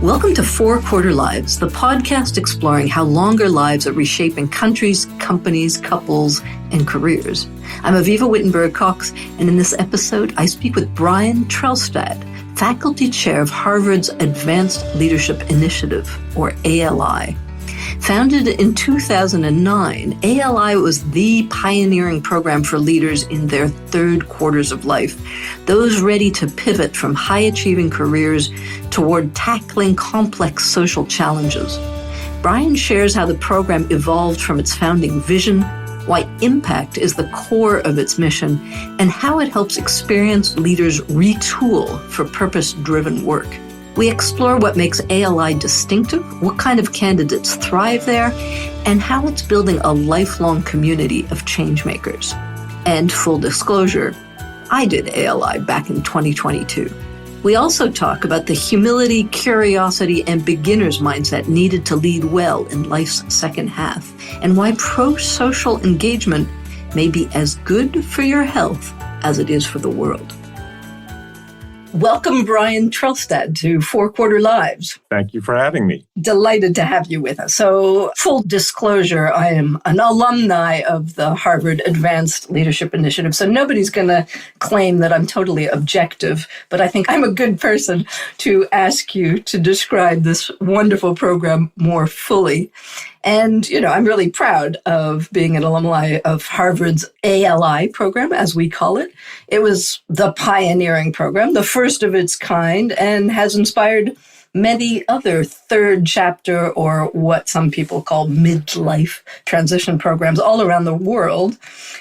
Welcome to Four Quarter Lives, the podcast exploring how longer lives are reshaping countries, companies, couples, and careers. I'm Avivah Wittenberg-Cox, and in this episode, I speak with Brian Trelstad, faculty chair of Harvard's Advanced Leadership Initiative, or ALI. Founded in 2009, ALI was the pioneering program for leaders in their third quarters of life, those ready to pivot from high-achieving careers toward tackling complex social challenges. Brian shares how the program evolved from its founding vision, why impact is the core of its mission, and how it helps experienced leaders retool for purpose-driven work. We explore what makes ALI distinctive, what kind of candidates thrive there, and how it's building a lifelong community of changemakers. And full disclosure, I did ALI back in 2022. We also talk about the humility, curiosity, and beginner's mindset needed to lead well in life's second half, and why pro-social engagement may be as good for your health as it is for the world. Welcome, Brian Trelstad, to Four Quarter Lives. Thank you for having me. Delighted to have you with us. So, full disclosure, I am an alumni of the Harvard Advanced Leadership Initiative, so nobody's going to claim that I'm totally objective, but I think I'm a good person to ask you to describe this wonderful program more fully. And, I'm really proud of being an alumni of Harvard's ALI program, as we call it. It was the pioneering program, the first of its kind, and has inspired many other third chapter, or what some people call midlife transition programs all around the world.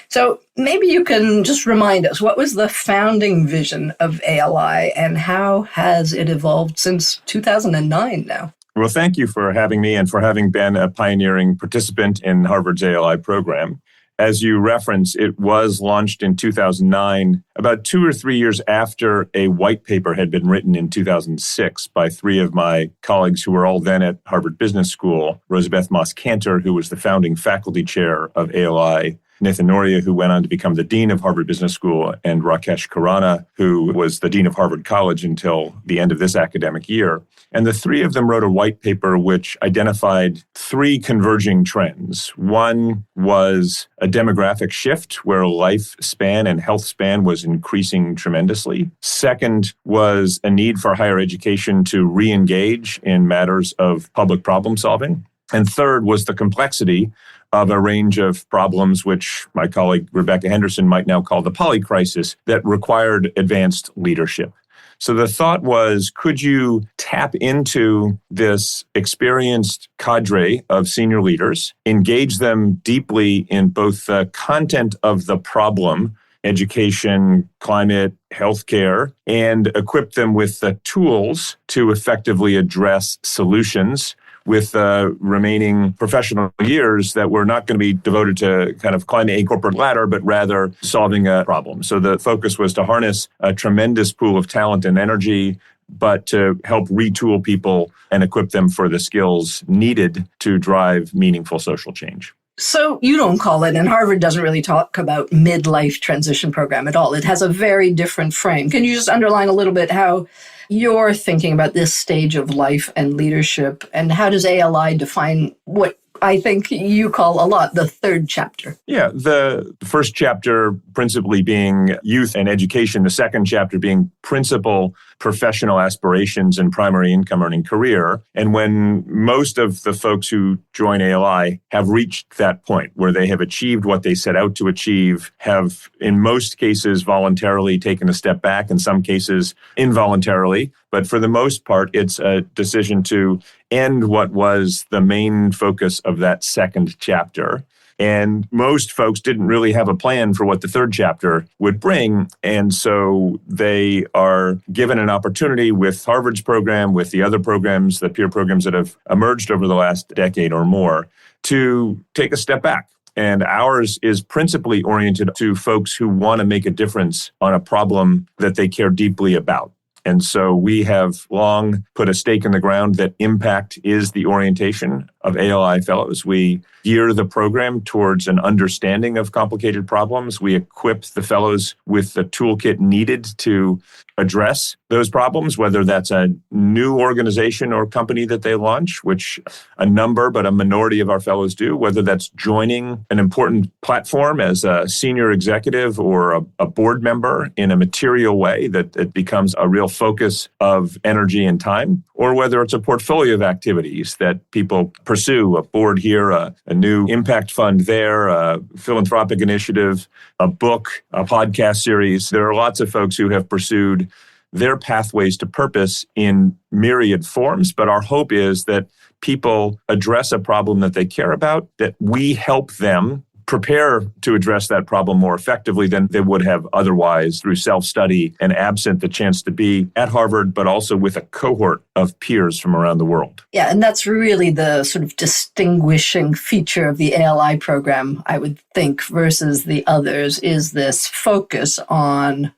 So maybe you can just remind us, what was the founding vision of ALI and how has it evolved since 2009 now? Well, thank you for having me and for having been a pioneering participant in Harvard's ALI program. As you reference, it was launched in 2009, about 2 or 3 years after a white paper had been written in 2006 by 3 of my colleagues who were all then at Harvard Business School: Rosabeth Moss-Kanter, who was the founding faculty chair of ALI, Nathan Noria, who went on to become the dean of Harvard Business School, and Rakesh Khurana, who was the dean of Harvard College until the end of this academic year. And the 3 of them wrote a white paper which identified 3 converging trends. One was a demographic shift where lifespan and health span was increasing tremendously. Second was a need for higher education to re-engage in matters of public problem solving. And third was the complexity of a range of problems which my colleague Rebecca Henderson might now call the polycrisis, that required advanced leadership. So the thought was, could you tap into this experienced cadre of senior leaders, engage them deeply in both the content of the problem, education, climate, healthcare, and equip them with the tools to effectively address solutions with remaining professional years that were not going to be devoted to kind of climbing a corporate ladder, but rather solving a problem. So the focus was to harness a tremendous pool of talent and energy, but to help retool people and equip them for the skills needed to drive meaningful social change. So you don't call it, and Harvard doesn't really talk about midlife transition program at all. It has a very different frame. Can you just underline a little bit how you're thinking about this stage of life and leadership, and how does ALI define what I think you call a lot the third chapter? Yeah, the first chapter principally being youth and education, the second chapter being principal professional aspirations and primary income earning career. And when most of the folks who join ALI have reached that point where they have achieved what they set out to achieve, have in most cases voluntarily taken a step back, in some cases involuntarily, but for the most part, it's a decision to end what was the main focus of that second chapter. And most folks didn't really have a plan for what the third chapter would bring. And so they are given an opportunity with Harvard's program, with the other programs, the peer programs that have emerged over the last decade or more, to take a step back. And ours is principally oriented to folks who want to make a difference on a problem that they care deeply about. And so we have long put a stake in the ground that impact is the orientation of ALI fellows. We gear the program towards an understanding of complicated problems. We equip the fellows with the toolkit needed to address those problems, whether that's a new organization or company that they launch, which a minority of our fellows do, whether that's joining an important platform as a senior executive or a board member in a material way that it becomes a real focus of energy and time, or whether it's a portfolio of activities that people pursue, a board here, a new impact fund there, a philanthropic initiative, a book, a podcast series. There are lots of folks who have pursued their pathways to purpose in myriad forms, but our hope is that people address a problem that they care about, that we help them prepare to address that problem more effectively than they would have otherwise through self-study and absent the chance to be at Harvard, but also with a cohort of peers from around the world. Yeah, and that's really the sort of distinguishing feature of the ALI program, I would think, versus the others, is this focus on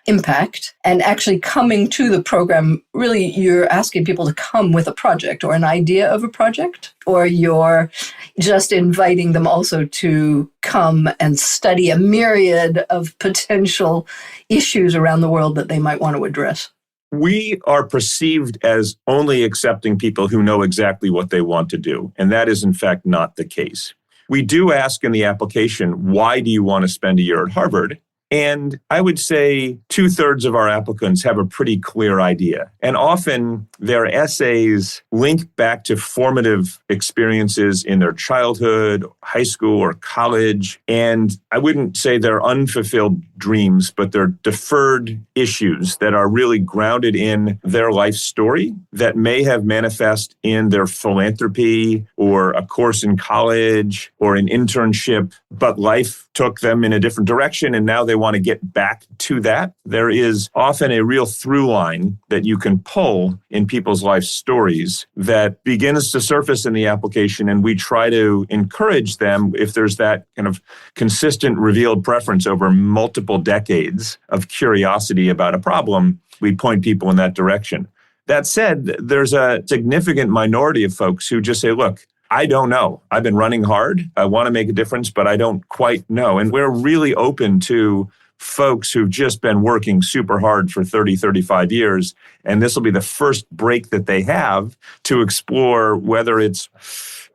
impact and actually coming to the program. Really, you're asking people to come with a project or an idea of a project, or you're just inviting them also to come and study a myriad of potential issues around the world that they might want to address. We are perceived as only accepting people who know exactly what they want to do, and that is in fact not the case. We do ask in the application, why do you want to spend a year at Harvard? And I would say 2/3 of our applicants have a pretty clear idea. And often their essays link back to formative experiences in their childhood, high school, or college. And I wouldn't say they're unfulfilled dreams, but they're deferred issues that are really grounded in their life story that may have manifest in their philanthropy or a course in college or an internship, but life took them in a different direction and now they want to get back to that. There is often a real through line that you can pull in people's life stories that begins to surface in the application, and we try to encourage them, if there's that kind of consistent revealed preference over multiple decades of curiosity about a problem, we point people in that direction. That said, there's a significant minority of folks who just say, look, I don't know. I've been running hard. I want to make a difference, but I don't quite know. And we're really open to folks who've just been working super hard for 30, 35 years. And this will be the first break that they have to explore whether it's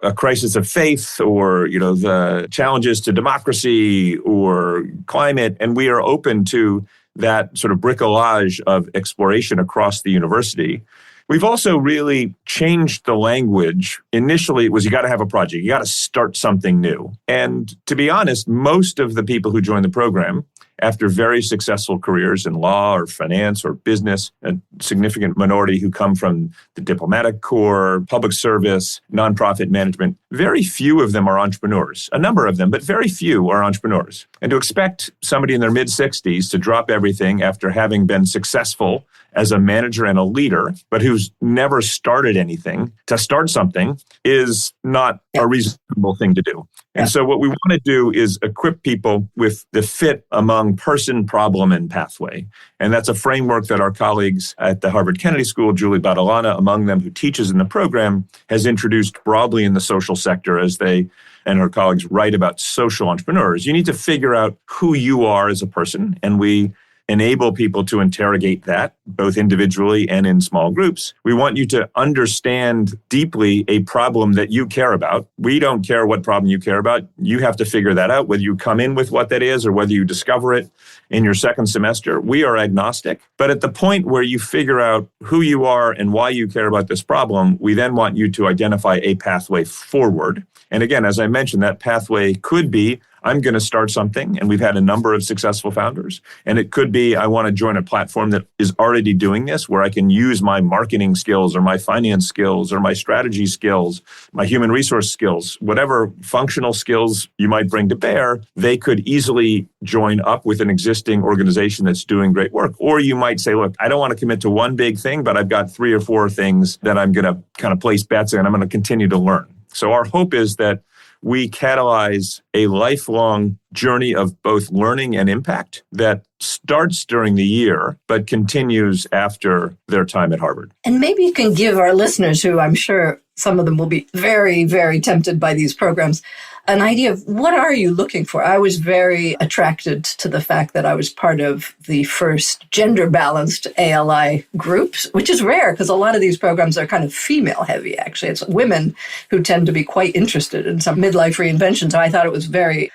a crisis of faith or, the challenges to democracy or climate. And we are open to that sort of bricolage of exploration across the university. We've also really changed the language. Initially, it was you got to have a project. You got to start something new. And to be honest, most of the people who join the program, after very successful careers in law or finance or business, a significant minority who come from the diplomatic corps, public service, nonprofit management, very few of them are entrepreneurs. A number of them, but very few are entrepreneurs. And to expect somebody in their mid-60s to drop everything after having been successful as a manager and a leader, but who's never started anything, to start something is not a reasonable thing to do. And so what we want to do is equip people with the fit among person, problem, and pathway. And that's a framework that our colleagues at the Harvard Kennedy School, Julie Badalana, among them who teaches in the program, has introduced broadly in the social sector as they and her colleagues write about social entrepreneurs. You need to figure out who you are as a person, and we enable people to interrogate that, both individually and in small groups. We want you to understand deeply a problem that you care about. We don't care what problem you care about. You have to figure that out, whether you come in with what that is or whether you discover it in your second semester. We are agnostic. But at the point where you figure out who you are and why you care about this problem, we then want you to identify a pathway forward. And again, as I mentioned, that pathway could be, I'm going to start something, and we've had a number of successful founders. And it could be, I want to join a platform that is already doing this, where I can use my marketing skills or my finance skills or my strategy skills, my human resource skills, whatever functional skills you might bring to bear, they could easily join up with an existing organization that's doing great work. Or you might say, look, I don't want to commit to one big thing, but I've got 3 or 4 things that I'm going to kind of place bets in, and I'm going to continue to learn. So our hope is that we catalyze a lifelong journey of both learning and impact that starts during the year, but continues after their time at Harvard. And maybe you can give our listeners, who I'm sure some of them will be very, very tempted by these programs. An idea of what are you looking for? I was very attracted to the fact that I was part of the first gender-balanced ALI groups, which is rare because a lot of these programs are kind of female-heavy, actually. It's women who tend to be quite interested in some midlife reinvention. So I thought it was very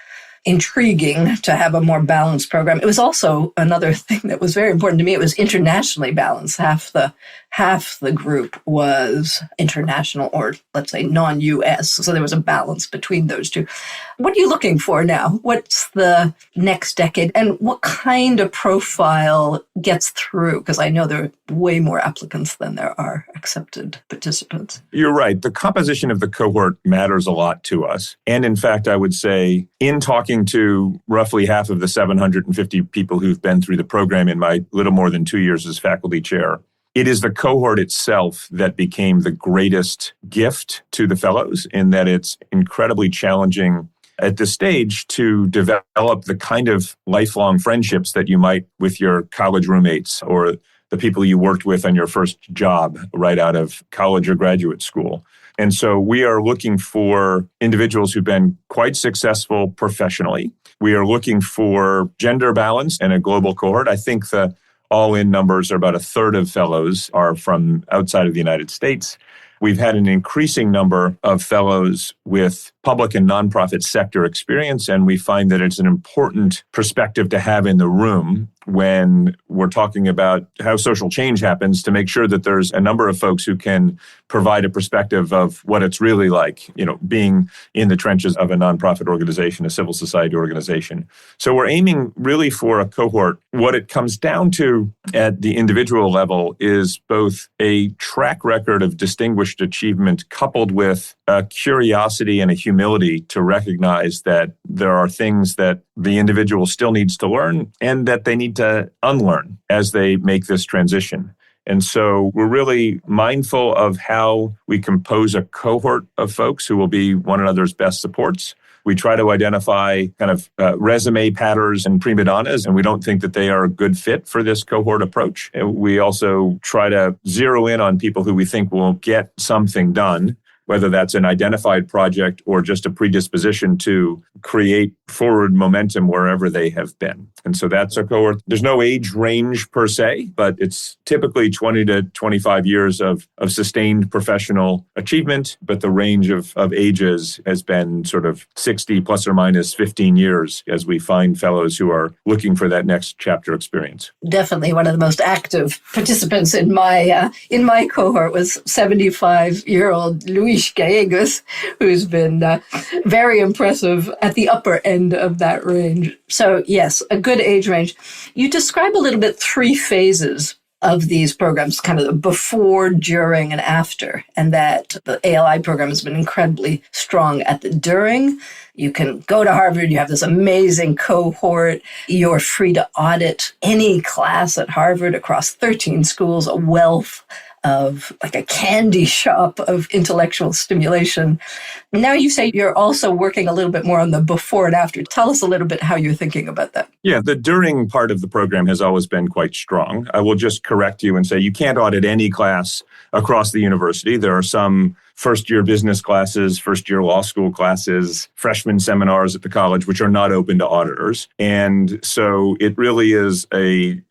intriguing to have a more balanced program. It was also another thing that was very important to me. It was internationally balanced. Half the group was international, or let's say non-US. So there was a balance between those two. What are you looking for now? What's the next decade? And what kind of profile gets through? Because I know there are way more applicants than there are accepted participants. You're right. The composition of the cohort matters a lot to us. And in fact, I would say in talking to roughly half of the 750 people who've been through the program in my little more than 2 years as faculty chair, it is the cohort itself that became the greatest gift to the fellows in that it's incredibly challenging at this stage to develop the kind of lifelong friendships that you might with your college roommates or the people you worked with on your first job right out of college or graduate school. And so we are looking for individuals who've been quite successful professionally. We are looking for gender balance and a global cohort. I think the all-in numbers are about a third of fellows are from outside of the United States. We've had an increasing number of fellows with public and nonprofit sector experience, and we find that it's an important perspective to have in the room when we're talking about how social change happens, to make sure that there's a number of folks who can provide a perspective of what it's really like, being in the trenches of a nonprofit organization, a civil society organization. So we're aiming really for a cohort. What it comes down to at the individual level is both a track record of distinguished achievement coupled with a curiosity and a humility to recognize that there are things that the individual still needs to learn and that they need to unlearn as they make this transition. And so we're really mindful of how we compose a cohort of folks who will be one another's best supports. We try to identify kind of resume patterns and prima donnas, and we don't think that they are a good fit for this cohort approach. And we also try to zero in on people who we think will get something done, whether that's an identified project or just a predisposition to create forward momentum wherever they have been. And so that's a cohort. There's no age range per se, but it's typically 20 to 25 years of sustained professional achievement. But the range of ages has been sort of 60 plus or minus 15 years as we find fellows who are looking for that next chapter experience. Definitely one of the most active participants in my cohort was 75-year-old Luis Gallegos, who's been very impressive at the upper end of that range. So yes, a good age range. You describe a little bit 3 phases of these programs, kind of the before, during, and after, and that the ALI program has been incredibly strong at the during. You can go to Harvard, you have this amazing cohort, you're free to audit any class at Harvard across 13 schools, a wealth of like a candy shop of intellectual stimulation. Now you say you're also working a little bit more on the before and after. Tell us a little bit how you're thinking about that. Yeah, the during part of the program has always been quite strong. I will just correct you and say you can't audit any class across the university. There are some first-year business classes, first-year law school classes, freshman seminars at the college, which are not open to auditors. And so it really is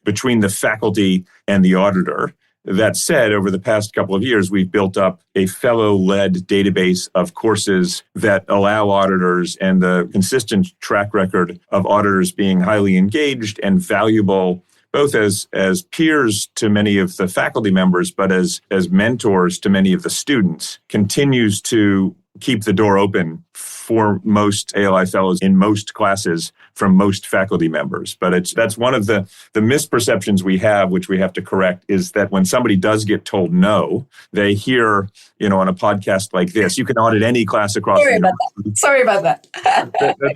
between the faculty and the auditor. That said, over the past couple of years, we've built up a fellow-led database of courses that allow auditors, and the consistent track record of auditors being highly engaged and valuable, both as peers to many of the faculty members, but as mentors to many of the students, continues to keep the door open for most ALI fellows in most classes from most faculty members. But that's one of the misperceptions we have, which we have to correct, is that when somebody does get told no, they hear, on a podcast like this, you can audit any class across the university. Sorry about that.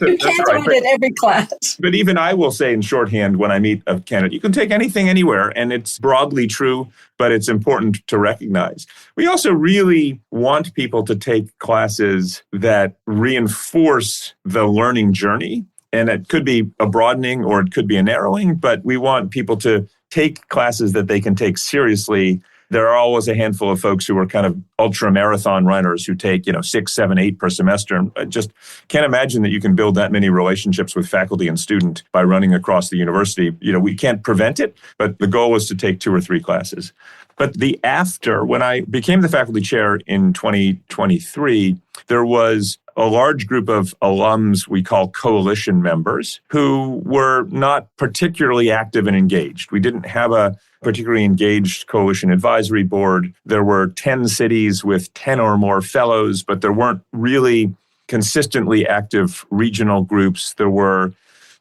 You can't audit every class. But even I will say in shorthand when I meet a candidate, you can take anything anywhere, and it's broadly true, but it's important to recognize. We also really want people to take classes that reinforce the learning journey. And it could be a broadening or it could be a narrowing, but we want people to take classes that they can take seriously There are always a handful of folks who are kind of ultra marathon runners who take, 6, 7, 8 per semester. I just can't imagine that you can build that many relationships with faculty and student by running across the university. We can't prevent it, but the goal is to take 2 or 3 classes. But when I became the faculty chair in 2023, there was a large group of alums we call coalition members who were not particularly active and engaged. We didn't have a particularly engaged coalition advisory board. There were 10 cities with 10 or more fellows, but there weren't really consistently active regional groups. There were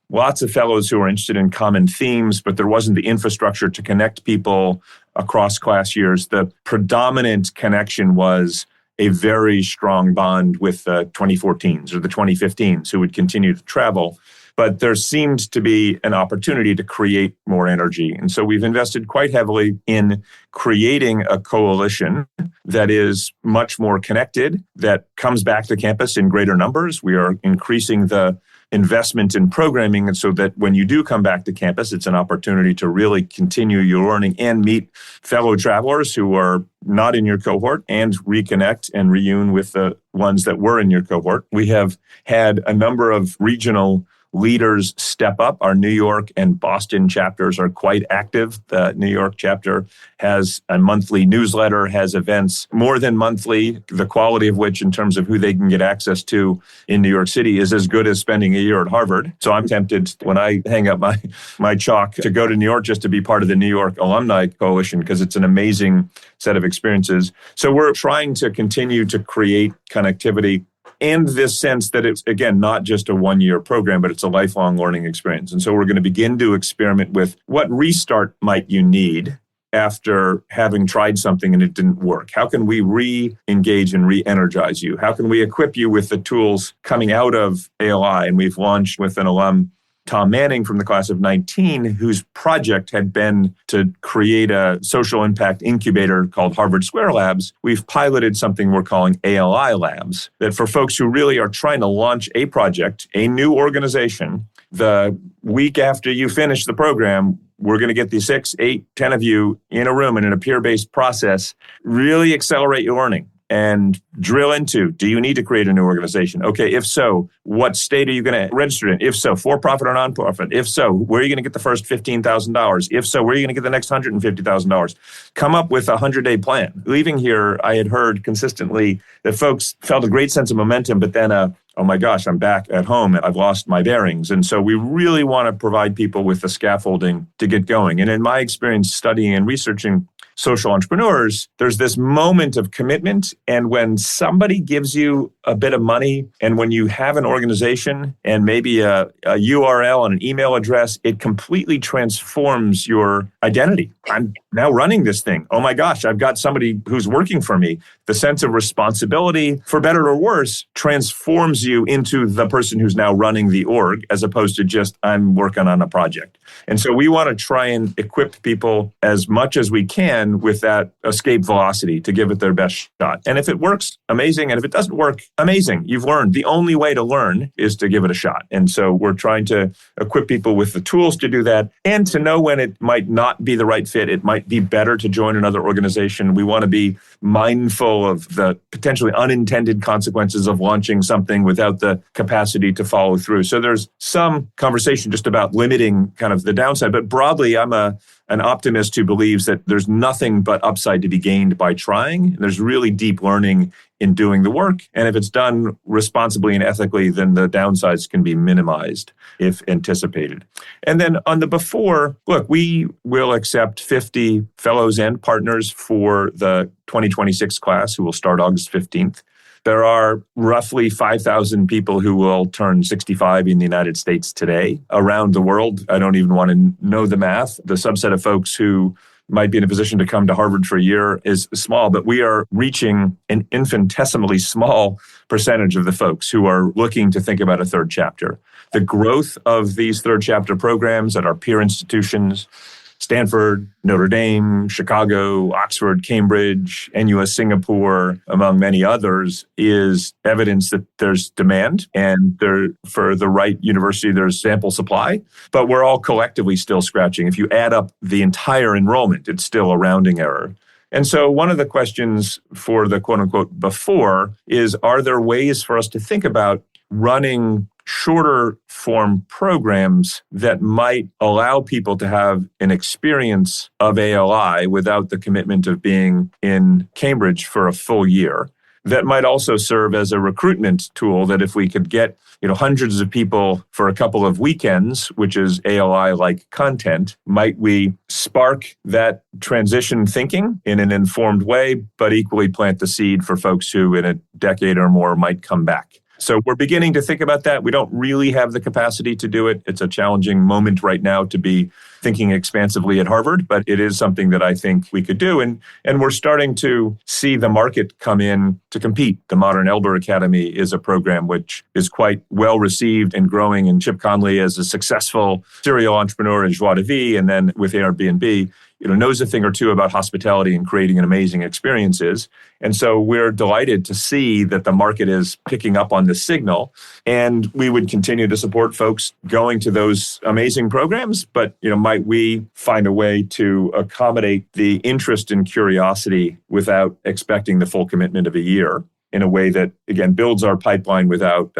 lots of fellows who were interested in common themes, but there wasn't the infrastructure to connect people across class years. The predominant connection was a very strong bond with the 2014s or the 2015s who would continue to travel. But there seemed to be an opportunity to create more energy. And so we've invested quite heavily in creating a coalition that is much more connected, that comes back to campus in greater numbers. We are increasing the investment in programming, and so that when you do come back to campus, it's an opportunity to really continue your learning and meet fellow travelers who are not in your cohort and reconnect and reune with the ones that were in your cohort. We have had a number of regional leaders step up. Our New York and Boston chapters are quite active. The New York chapter has a monthly newsletter, has events more than monthly, the quality of which in terms of who they can get access to in New York City is as good as spending a year at Harvard. So I'm tempted when I hang up my chalk to go to New York just to be part of the New York Alumni Coalition because it's an amazing set of experiences. So we're trying to continue to create connectivity and this sense that it's, again, not just a one-year program, but it's a lifelong learning experience. And so we're going to begin to experiment with what restart might you need after having tried something and it didn't work. How can we re-engage and re-energize you? How can we equip you with the tools coming out of ALI? And we've launched with an alum, Tom Manning from the class of 19, whose project had been to create a social impact incubator called Harvard Square Labs. We've piloted something we're calling ALI Labs, that for folks who really are trying to launch a project, a new organization, the week after you finish the program, we're going to get the 6, 8, 10 of you in a room and in a peer-based process, really accelerate your learning. And drill into, do you need to create a new organization? Okay, if so, what state are you going to register in? If so, for-profit or nonprofit? If so, where are you going to get the first $15,000? If so, where are you going to get the next $150,000? Come up with a 100-day plan. Leaving here, I had heard consistently that folks felt a great sense of momentum, but then oh my gosh, I'm back at home and I've lost my bearings. And so we really want to provide people with the scaffolding to get going. And in my experience studying and researching social entrepreneurs, there's this moment of commitment. And when somebody gives you a bit of money and when you have an organization and maybe a URL and an email address, it completely transforms your identity. I'm now running this thing. Oh my gosh, I've got somebody who's working for me. The sense of responsibility, for better or worse, transforms you into the person who's now running the org as opposed to just, I'm working on a project. And so we want to try and equip people as much as we can with that escape velocity to give it their best shot. And if it works, amazing. And if it doesn't work, amazing. You've learned. The only way to learn is to give it a shot. And so we're trying to equip people with the tools to do that and to know when it might not be the right fit. It might be better to join another organization. We want to be mindful of the potentially unintended consequences of launching something without the capacity to follow through. So there's some conversation just about limiting kind of the downside. But broadly, I'm an optimist who believes that there's nothing but upside to be gained by trying. There's really deep learning in doing the work. And if it's done responsibly and ethically, then the downsides can be minimized if anticipated. And then on the before, look, we will accept 50 fellows and partners for the 2026 class who will start August 15th. There are roughly 5,000 people who will turn 65 in the United States today. Around the world, I don't even want to know the math. The subset of folks who might be in a position to come to Harvard for a year is small, but we are reaching an infinitesimally small percentage of the folks who are looking to think about a third chapter. The growth of these third chapter programs at our peer institutions, Stanford, Notre Dame, Chicago, Oxford, Cambridge, NUS Singapore, among many others, is evidence that there's demand and for the right university, there's sample supply. But we're all collectively still scratching. If you add up the entire enrollment, it's still a rounding error. And so one of the questions for the quote unquote before is, are there ways for us to think about running shorter form programs that might allow people to have an experience of ALI without the commitment of being in Cambridge for a full year? That might also serve as a recruitment tool, that if we could get hundreds of people for a couple of weekends, which is ALI-like content, might we spark that transition thinking in an informed way, but equally plant the seed for folks who in a decade or more might come back? So we're beginning to think about that. We don't really have the capacity to do it. It's a challenging moment right now to be thinking expansively at Harvard, but it is something that I think we could do. And we're starting to see the market come in to compete. The Modern Elder Academy is a program which is quite well received and growing. And Chip Conley, as a successful serial entrepreneur in Joie de Vie and then with Airbnb, knows a thing or two about hospitality and creating amazing experiences. And so we're delighted to see that the market is picking up on this signal. And we would continue to support folks going to those amazing programs. But, might we find a way to accommodate the interest and curiosity without expecting the full commitment of a year, in a way that, again, builds our pipeline without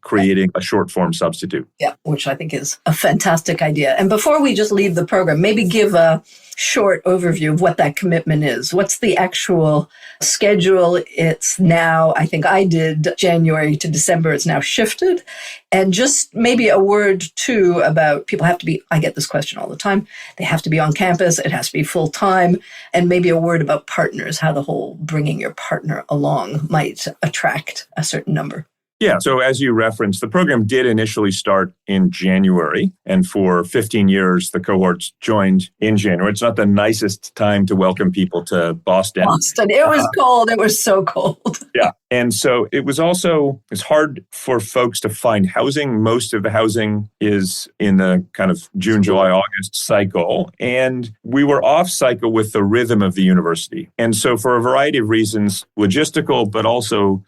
creating a short form substitute? Yeah, which I think is a fantastic idea. And before we just leave the program, maybe give a short overview of what that commitment is. What's the actual schedule? It's now, I think I did January to December. It's now shifted. And just maybe a word too about people have to be, I get this question all the time, they have to be on campus, it has to be full time, and maybe a word about partners, how the whole bringing your partner along might attract a certain number. Yeah. So as you referenced, the program did initially start in January. And for 15 years, the cohorts joined in January. It's not the nicest time to welcome people to Boston. It was cold. It was so cold. Yeah. And so it's hard for folks to find housing. Most of the housing is in the kind of June, July, August cycle. And we were off cycle with the rhythm of the university. And so for a variety of reasons, logistical, but also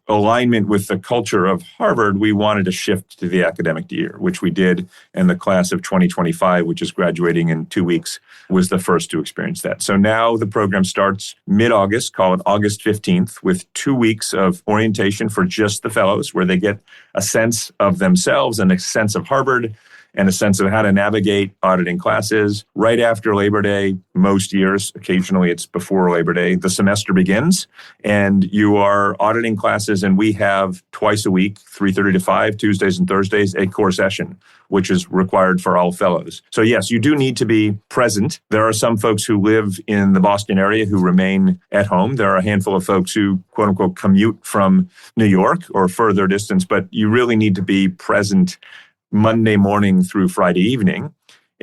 alignment with the culture of Harvard, we wanted to shift to the academic year, which we did. And the class of 2025, which is graduating in 2 weeks, was the first to experience that. So now the program starts mid-August, call it August 15th, with 2 weeks of orientation for just the fellows, where they get a sense of themselves and a sense of Harvard and a sense of how to navigate auditing classes. Right after Labor Day, most years, occasionally it's before Labor Day, the semester begins and you are auditing classes, and we have twice a week, 3:30 to 5, Tuesdays and Thursdays, a core session, which is required for all fellows. So yes, you do need to be present. There are some folks who live in the Boston area who remain at home. There are a handful of folks who, quote unquote, commute from New York or further distance, but you really need to be present Monday morning through Friday evening.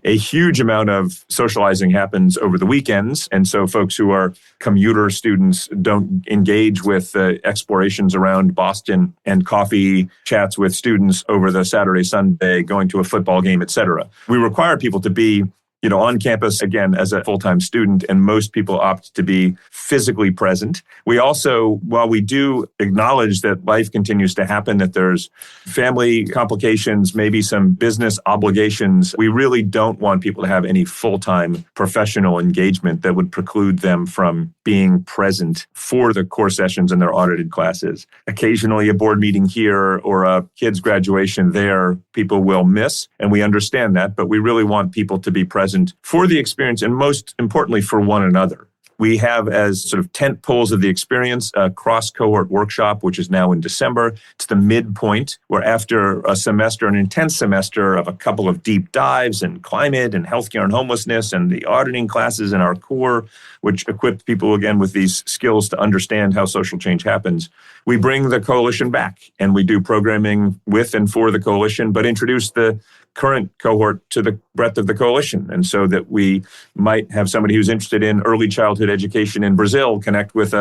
A huge amount of socializing happens over the weekends. And so folks who are commuter students don't engage with explorations around Boston and coffee chats with students over the Saturday, Sunday, going to a football game, et cetera. We require people to be on campus, again, as a full-time student, and most people opt to be physically present. We also, while we do acknowledge that life continues to happen, that there's family complications, maybe some business obligations, we really don't want people to have any full-time professional engagement that would preclude them from being present for the core sessions in their audited classes. Occasionally, a board meeting here or a kid's graduation there, people will miss, and we understand that, but we really want people to be present for the experience, and most importantly, for one another. We have as sort of tent poles of the experience a cross-cohort workshop, which is now in December. It's the midpoint where after a semester, an intense semester of a couple of deep dives in climate and healthcare and homelessness and the auditing classes in our core, which equip people again with these skills to understand how social change happens, we bring the coalition back and we do programming with and for the coalition, but introduce the current cohort to the breadth of the coalition. And so that we might have somebody who's interested in early childhood education in Brazil connect with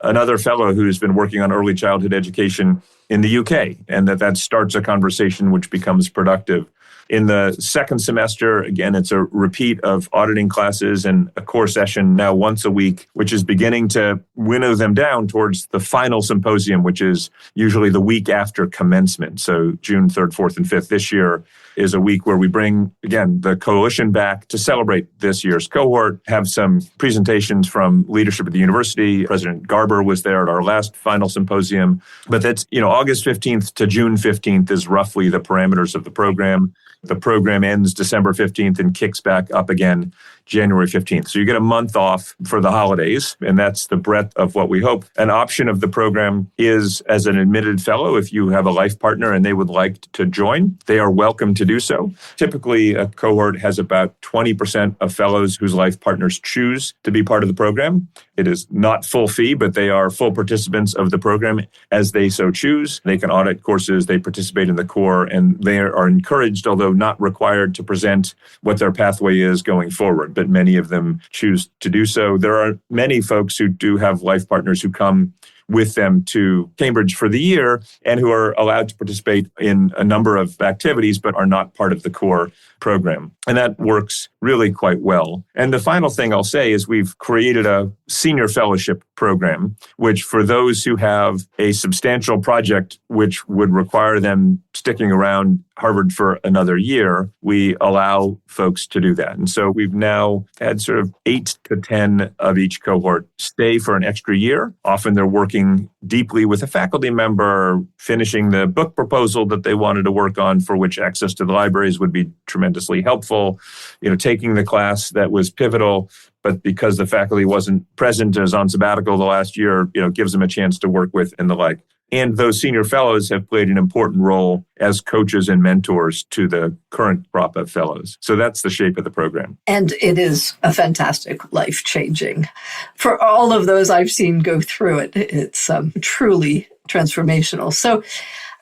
another fellow who's been working on early childhood education in the UK, and that starts a conversation which becomes productive. In the second semester, again, it's a repeat of auditing classes and a core session now once a week, which is beginning to winnow them down towards the final symposium, which is usually the week after commencement. So June 3rd, 4th, and 5th this year. is a week where we bring, again, the coalition back to celebrate this year's cohort, have some presentations from leadership at the university. President Garber was there at our last final symposium. But that's, August 15th to June 15th is roughly the parameters of the program. The program ends December 15th and kicks back up again January 15th. So you get a month off for the holidays, and that's the breadth of what we hope. An option of the program is as an admitted fellow, if you have a life partner and they would like to join, they are welcome to do so. Typically, a cohort has about 20% of fellows whose life partners choose to be part of the program. It is not full fee, but they are full participants of the program as they so choose. They can audit courses, they participate in the core, and they are encouraged, although not required, to present what their pathway is going forward. But many of them choose to do so. There are many folks who do have life partners who come with them to Cambridge for the year and who are allowed to participate in a number of activities but are not part of the core program. And that works really quite well. And the final thing I'll say is we've created a senior fellowship program, which for those who have a substantial project which would require them sticking around Harvard for another year, we allow folks to do that. And so we've now had sort of 8 to 10 of each cohort stay for an extra year. Often they're working deeply with a faculty member, finishing the book proposal that they wanted to work on, for which access to the libraries would be tremendously helpful. Taking the class that was pivotal, but because the faculty wasn't present and was on sabbatical the last year, gives them a chance to work with and the like. And those senior fellows have played an important role as coaches and mentors to the current crop of fellows. So that's the shape of the program. And it is a fantastic, life-changing. For all of those I've seen go through it, it's truly transformational. So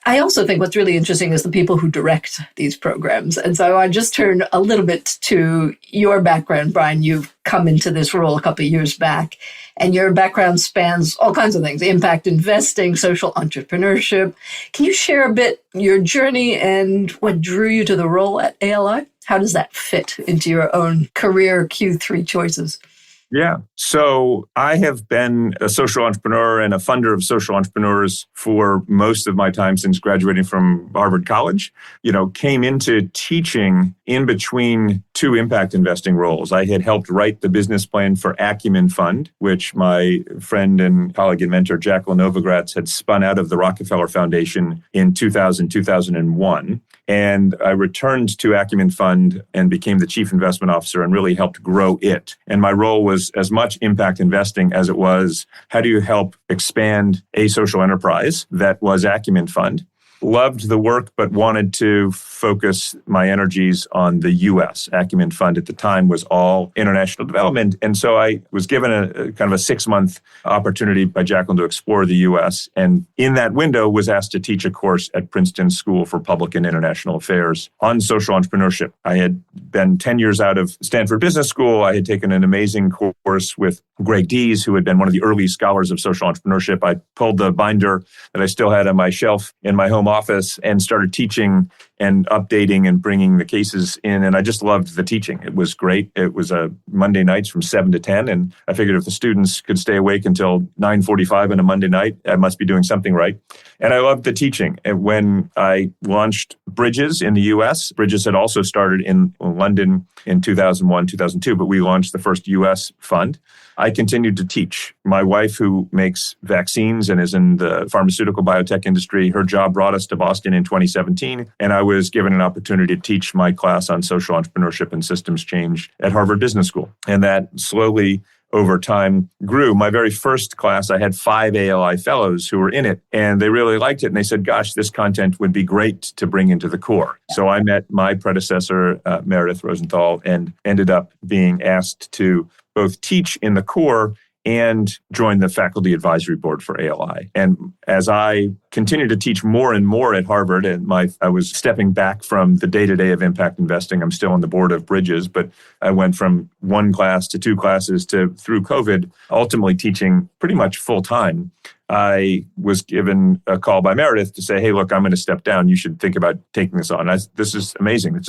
I also think what's really interesting is the people who direct these programs. And so I just turn a little bit to your background, Brian. You've come into this role a couple of years back, and your background spans all kinds of things: impact investing, social entrepreneurship. Can you share a bit your journey and what drew you to the role at ALI? How does that fit into your own career Q3 choices? Yeah. So I have been a social entrepreneur and a funder of social entrepreneurs for most of my time since graduating from Harvard College. Came into teaching in between 2 impact investing roles. I had helped write the business plan for Acumen Fund, which my friend and colleague and mentor, Jacqueline Novogratz, had spun out of the Rockefeller Foundation in 2001. And I returned to Acumen Fund and became the chief investment officer and really helped grow it. And my role was as much impact investing as it was, how do you help expand a social enterprise that was Acumen Fund? Loved the work, but wanted to focus my energies on the U.S. Acumen Fund at the time was all international development. And so I was given a kind of a 6-month opportunity by Jacqueline to explore the U.S. And in that window was asked to teach a course at Princeton School for Public and International Affairs on social entrepreneurship. I had been 10 years out of Stanford Business School. I had taken an amazing course with Greg Dees, who had been one of the early scholars of social entrepreneurship. I pulled the binder that I still had on my shelf in my home office and started teaching and updating and bringing the cases in. And I just loved the teaching. It was great. It was Monday nights from 7 to 10. And I figured if the students could stay awake until 9:45 on a Monday night, I must be doing something right. And I loved the teaching. And when I launched Bridges in the US, Bridges had also started in London in 2001, 2002, but we launched the first US fund. I continued to teach. My wife, who makes vaccines and is in the pharmaceutical biotech industry, her job brought us to Boston in 2017, and I was given an opportunity to teach my class on social entrepreneurship and systems change at Harvard Business School. And that slowly over time grew. My very first class, I had 5 ALI fellows who were in it, and they really liked it. And they said, gosh, this content would be great to bring into the core. So I met my predecessor, Meredith Rosenthal, and ended up being asked to both teach in the core and join the faculty advisory board for ALI. And as I continued to teach more and more at Harvard, and I was stepping back from the day-to-day of impact investing. I'm still on the board of Bridges, but I went from 1 class to 2 classes to, through COVID, ultimately teaching pretty much full-time. I was given a call by Meredith to say, hey, look, I'm going to step down. You should think about taking this on. This is amazing.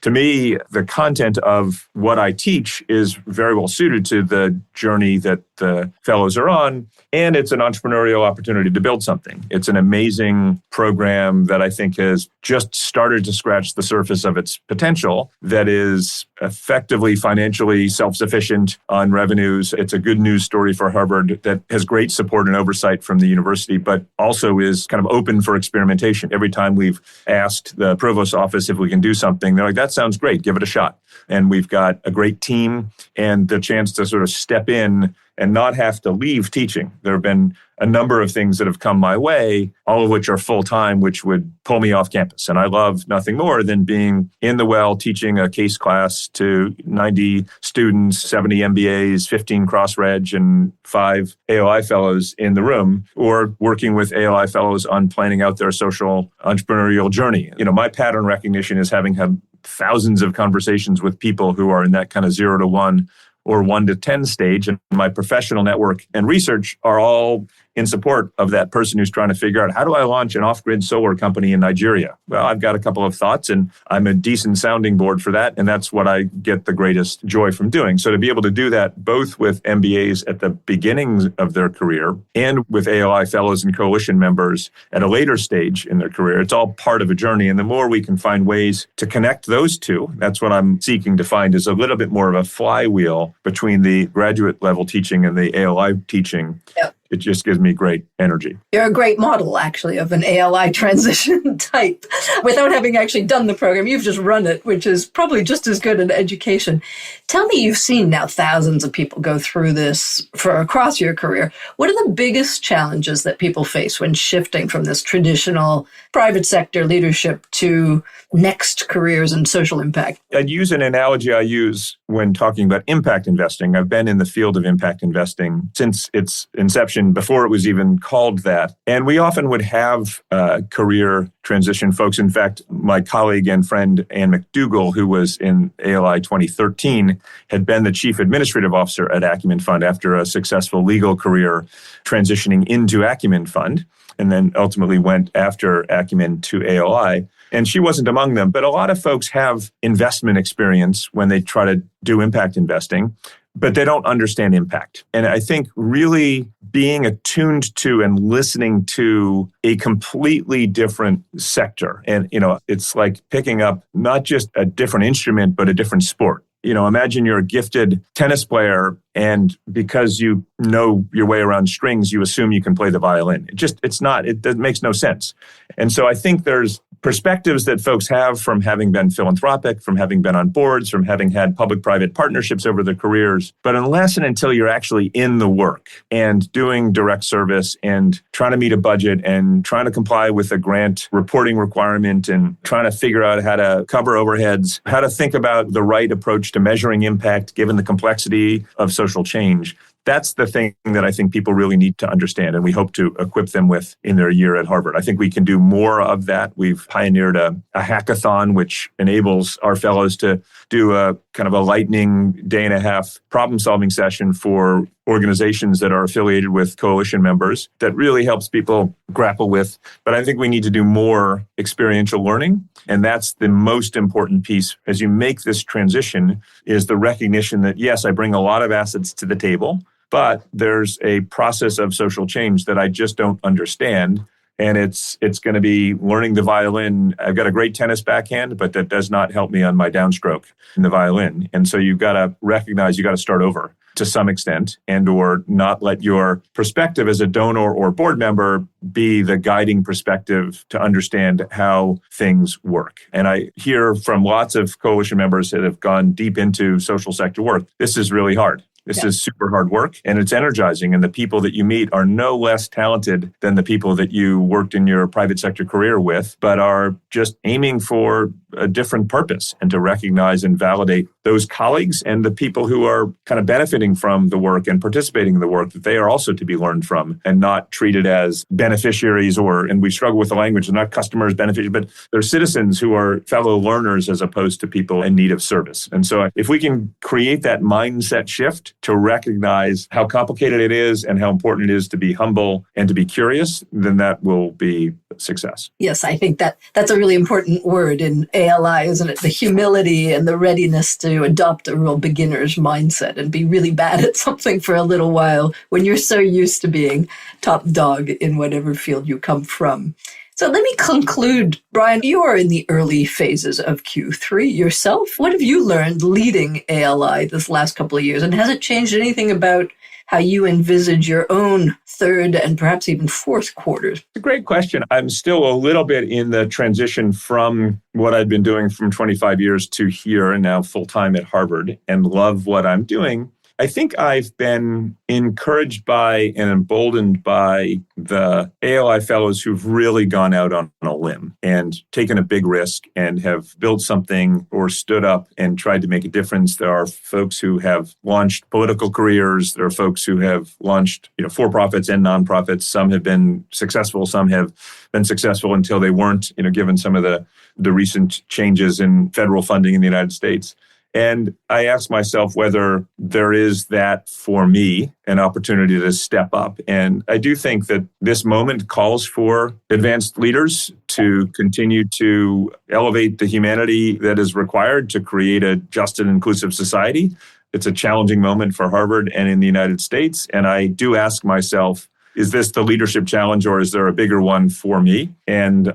To me, the content of what I teach is very well suited to the journey that the fellows are on. And it's an entrepreneurial opportunity to build something. It's an an amazing program that I think has just started to scratch the surface of its potential, that is effectively financially self-sufficient on revenues. It's a good news story for Harvard that has great support and oversight from the university, but also is kind of open for experimentation. Every time we've asked the provost's office if we can do something, they're like, that sounds great, give it a shot. And we've got a great team and the chance to sort of step in and not have to leave teaching. There have been a number of things that have come my way, all of which are full-time, which would pull me off campus. And I love nothing more than being in the well, teaching a case class to 90 students, 70 MBAs, 15 cross-reg, and 5 ALI fellows in the room, or working with ALI fellows on planning out their social entrepreneurial journey. My pattern recognition is having had thousands of conversations with people who are in that kind of 0 to 1 or 1 to 10 stage. And my professional network and research are all in support of that person who's trying to figure out, how do I launch an off-grid solar company in Nigeria? Well, I've got a couple of thoughts and I'm a decent sounding board for that. And that's what I get the greatest joy from doing. So to be able to do that both with MBAs at the beginnings of their career and with ALI fellows and coalition members at a later stage in their career, it's all part of a journey. And the more we can find ways to connect those two, that's what I'm seeking to find, is a little bit more of a flywheel between the graduate level teaching and the ALI teaching. Yep. It just gives me great energy. You're a great model, actually, of an ALI transition type. Without having actually done the program, you've just run it, which is probably just as good an education. Tell me, you've seen now thousands of people go through this across your career. What are the biggest challenges that people face when shifting from this traditional private sector leadership to next careers and social impact? I'd use an analogy I use when talking about impact investing. I've been in the field of impact investing since its inception, before it was even called that. And we often would have career transition folks. In fact, my colleague and friend Ann McDougall, who was in ALI 2013, had been the chief administrative officer at Acumen Fund after a successful legal career transitioning into Acumen Fund, and then ultimately went after Acumen to ALI. And she wasn't among them, but a lot of folks have investment experience when they try to do impact investing, but they don't understand impact. And I think really being attuned to and listening to a completely different sector. And, it's like picking up not just a different instrument, but a different sport. Imagine you're a gifted tennis player, and because you know your way around strings, you assume you can play the violin. It makes no sense. And so I think there's perspectives that folks have from having been philanthropic, from having been on boards, from having had public-private partnerships over their careers. But unless and until you're actually in the work and doing direct service and trying to meet a budget and trying to comply with a grant reporting requirement and trying to figure out how to cover overheads, how to think about the right approach to measuring impact given the complexity of social change, that's the thing that I think people really need to understand, and we hope to equip them with in their year at Harvard. I think we can do more of that. We've pioneered a hackathon, which enables our fellows to do a kind of a lightning day-and-a-half problem-solving session for organizations that are affiliated with coalition members that really helps people grapple with. But I think we need to do more experiential learning. And that's the most important piece as you make this transition, is the recognition that, yes, I bring a lot of assets to the table, but there's a process of social change that I just don't understand. And it's going to be learning the violin. I've got a great tennis backhand, but that does not help me on my downstroke in the violin. And so you've got to recognize you got to start over to some extent, and or not let your perspective as a donor or board member be the guiding perspective to understand how things work. And I hear from lots of coalition members that have gone deep into social sector work, this is really hard. This is super hard work, and it's energizing. And the people that you meet are no less talented than the people that you worked in your private sector career with, but are just aiming for a different purpose, and to recognize and validate those colleagues and the people who are kind of benefiting from the work and participating in the work, that they are also to be learned from and not treated as beneficiaries, and we struggle with the language, they're not customers, beneficiaries, but they're citizens who are fellow learners as opposed to people in need of service. And so if we can create that mindset shift to recognize how complicated it is and how important it is to be humble and to be curious, then that will be success. Yes, I think that's a really important word in ALI, isn't it? The humility and the readiness to adopt a real beginner's mindset and be really bad at something for a little while when you're so used to being top dog in whatever field you come from. So let me conclude. Brian, you are in the early phases of Q3 yourself. What have you learned leading ALI this last couple of years? And has it changed anything about how you envisage your own third and perhaps even fourth quarters? It's a great question. I'm still a little bit in the transition from what I've been doing from 25 years to here and now full-time at Harvard, and love what I'm doing. I think I've been encouraged by and emboldened by the ALI fellows who've really gone out on a limb and taken a big risk and have built something or stood up and tried to make a difference. There are folks who have launched political careers. There are folks who have launched, for-profits and nonprofits. Some have been successful. Some have been successful until they weren't, given some of the recent changes in federal funding in the United States. And I ask myself whether there is that for me, an opportunity to step up. And I do think that this moment calls for advanced leaders to continue to elevate the humanity that is required to create a just and inclusive society. It's a challenging moment for Harvard and in the United States. And I do ask myself, is this the leadership challenge or is there a bigger one for me? And,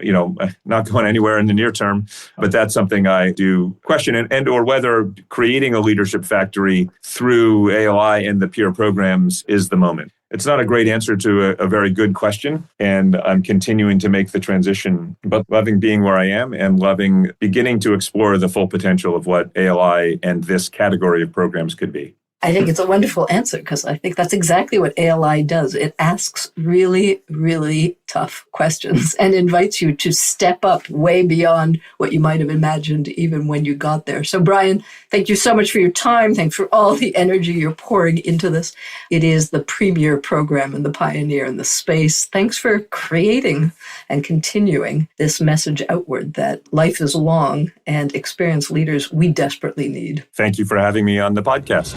not going anywhere in the near term, but that's something I do question and or whether creating a leadership factory through ALI and the peer programs is the moment. It's not a great answer to a very good question, and I'm continuing to make the transition, but loving being where I am and loving beginning to explore the full potential of what ALI and this category of programs could be. I think it's a wonderful answer because I think that's exactly what ALI does. It asks really, really tough questions and invites you to step up way beyond what you might have imagined even when you got there. So Brian, thank you so much for your time. Thanks for all the energy you're pouring into this. It is the premier program and the pioneer in the space. Thanks for creating and continuing this message outward that life is long and experienced leaders we desperately need. Thank you for having me on the podcast.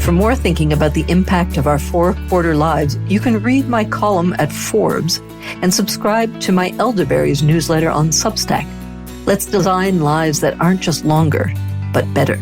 For more thinking about the impact of our four-quarter lives, you can read my column at Forbes and subscribe to my Elderberries newsletter on Substack. Let's design lives that aren't just longer, but better.